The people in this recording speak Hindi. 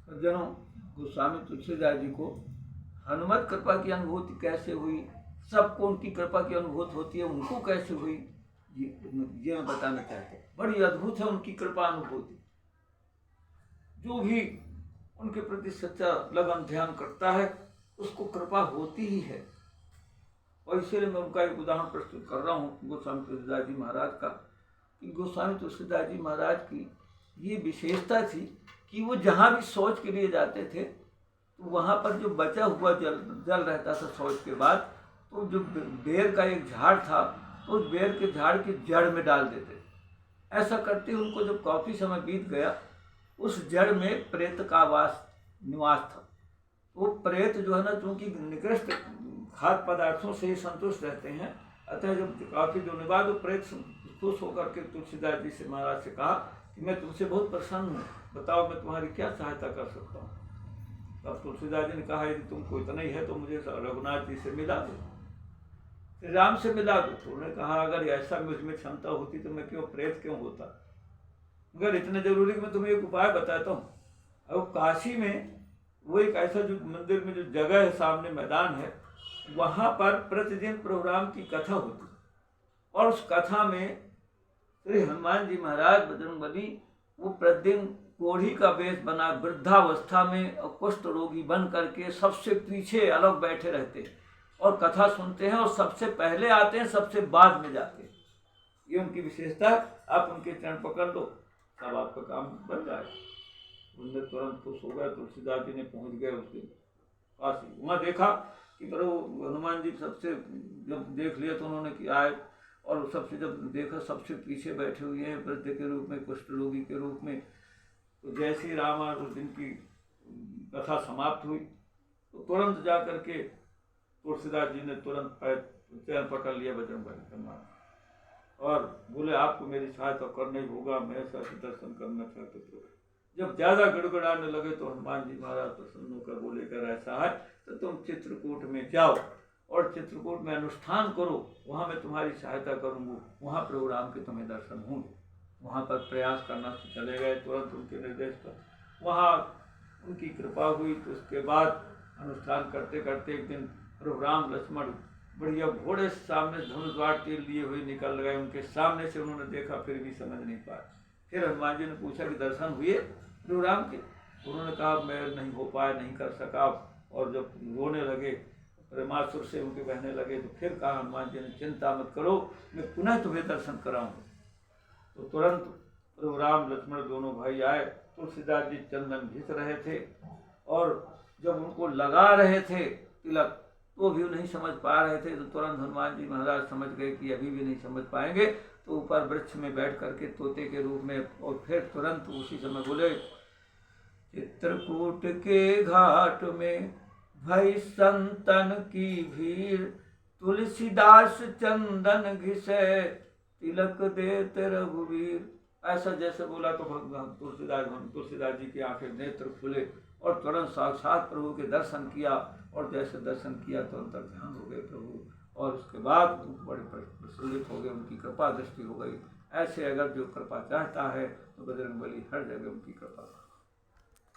सज्जनों, गोस्वामी तुलसीदास जी को हनुमत कृपा की अनुभूति कैसे हुई, सबको उनकी कृपा की अनुभूति होती है, उनको कैसे हुई, ये मैं बताना चाहता हूँ। बड़ी अद्भुत है उनकी कृपा अनुभूति। जो भी उनके प्रति सच्चा लगन ध्यान करता है उसको कृपा होती ही है। और इसीलिए मैं उनका एक उदाहरण प्रस्तुत कर रहा हूँ गोस्वामी तुलसीदास जी महाराज का। कि गोस्वामी तुलसीदास जी महाराज की ये विशेषता थी कि वो जहाँ भी शौच के लिए जाते थे तो वहाँ पर जो बचा हुआ जल रहता था शौच के बाद, तो जो बेर का एक झाड़ था तो उस बेर के झाड़ की जड़ में डाल देते। ऐसा करते उनको जब काफ़ी समय बीत गया, उस जड़ में प्रेत का निवास था। वो प्रेत जो है ना, चूँकि निकृष्ट खाद्य पदार्थों से ही संतुष्ट रहते हैं, अतः जब काफ़ी दिनों बाद वो प्रेत खुश होकर के तुलसीदास जी से महाराज से कहा कि मैं तुमसे बहुत प्रसन्न हूँ, बताओ मैं तुम्हारी क्या सहायता कर सकता हूँ। तब तुलसीदास जी ने कहा यदि तुमको इतना ही है तो मुझे रघुनाथ जी से मिला दो, श्री राम से मिला दो। तो उन्होंने कहा अगर ऐसा मुझ में क्षमता होती तो मैं क्यों प्रेत क्यों होता, मगर इतना जरूरी कि मैं तुम्हें एक उपाय बताता हूँ। अब काशी में वो एक ऐसा जो मंदिर में जो जगह है, सामने मैदान है, वहाँ पर प्रतिदिन प्रोग्राम की कथा होती, और उस कथा में श्री हनुमान जी महाराज बजरंगबली वो प्रतिदिन कोढ़ी का वेश बना वृद्धावस्था में और कुष्ठ रोगी बन करके सबसे पीछे अलग बैठे रहते और कथा सुनते हैं, और सबसे पहले आते हैं, सबसे बाद में जाते हैं। ये उनकी विशेषता। आप उनके चरण पकड़ लो, तब आपका काम बन जाएगा। उनने तुरंत खुश हो गया। तुलसीदास जी ने पहुंच गए उसके पास। वहाँ देखा कि प्रभु हनुमान जी सबसे जब देख लिया तो उन्होंने कि आए, और सबसे जब देखा सबसे पीछे बैठे हुए हैं वृद्ध के रूप में, कुष्ठ रोगी के रूप में। तो जैसे ही राम उस दिन की कथा समाप्त हुई तो तुरंत जा करके तुलसीदास जी ने तुरंत चरण पकड़ लिया बजरंगबली का और बोले आपको मेरी सहायता करना ही होगा, मैं ऐसा दर्शन करना चाहते थे। जब ज्यादा गड़गड़ाने लगे तो हनुमान जी महाराज प्रसन्न होकर बोले कर ऐसा है तो तुम चित्रकूट में जाओ और चित्रकूट में अनुष्ठान करो, वहाँ मैं तुम्हारी सहायता करूँगा, वहाँ प्रोग्राम के तुम्हें दर्शन होंगे। वहाँ पर प्रयास करना तो चले गए तुरंत उनके निर्देश पर। वहाँ उनकी कृपा हुई तो उसके बाद अनुष्ठान करते करते एक दिन प्रभु राम लक्ष्मण बढ़िया घोड़े सामने धनुष बाण तीर लिए हुए निकल गए। उनके सामने से उन्होंने देखा फिर भी समझ नहीं पाए। फिर हनुमान जी ने पूछा कि दर्शन हुए प्रभु राम के? उन्होंने कहा मैं नहीं हो पाया, नहीं कर सका। और जब रोने लगे, प्रेमासुर से उनके बहने लगे, तो फिर कहा हनुमान जी ने चिंता मत करो, मैं पुनः तुम्हें दर्शन कराऊंगा। तो तुरंत प्रभु राम लक्ष्मण दोनों भाई आए। तुलसीदास जी चंदन घिस रहे थे और जब उनको लगा रहे थे तिलक तो भी नहीं समझ पा रहे थे। तो तुरंत हनुमान जी महाराज समझ गए कि अभी भी नहीं समझ पाएंगे, तो ऊपर वृक्ष में बैठ करके तोते के रूप में, और फिर तुरंत उसी समय बोले चित्रकूट के घाट में भई संतन की भीड़, तुलसीदास चंदन घिसे तिलक देते रघुवीर। ऐसा जैसे बोला तो तुलसीदास जी की आंखें नेत्र खुले और तुरंत साक्षात प्रभु के दर्शन किया। और जैसे दर्शन किया तो अंतर ध्यान हो गए प्रभु, और उसके बाद बड़े प्रसन्नित हो गए, उनकी कृपा दृष्टि हो गई। ऐसे अगर जो कृपा चाहता है तो बजरंगबली हर जगह उनकी कृपा